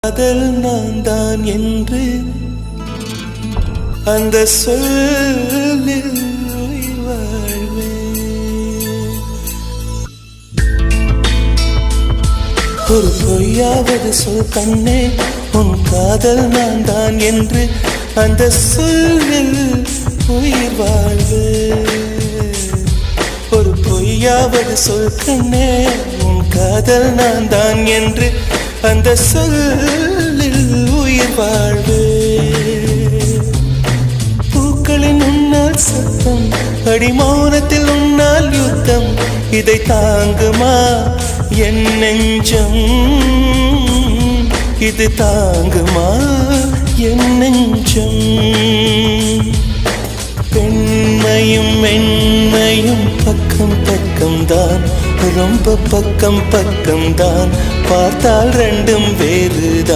காதல் நான் தான் என்று அந்த சொல்லில் உயிர் வாழ்வேன். ஒரு பொய்யாவது சொல் கண்ணே, உன் காதல் நான் தான் என்று அந்த சொல்லில் உயிர் வாழ்வேன். ஒரு பொய்யாவது சொல் கண்ணே, உன் காதல் நான் தான் என்று அந்த சொல்லில் உயிர் வாழ்வேன். பூக்களின் உன்னால் சத்தம், அடிமௌனத்தில் உன்னால் யுத்தம், இதை தாங்குமா என் நெஞ்சம்? இது தாங்குமா என் நெஞ்சம்? பெண்மையும் மென்மையும் பக்கம் பக்கம்தான், ரொம்ப பக்கம் பக்கம்தான், பார்த்தால் ரெண்டும் வேறுதான்.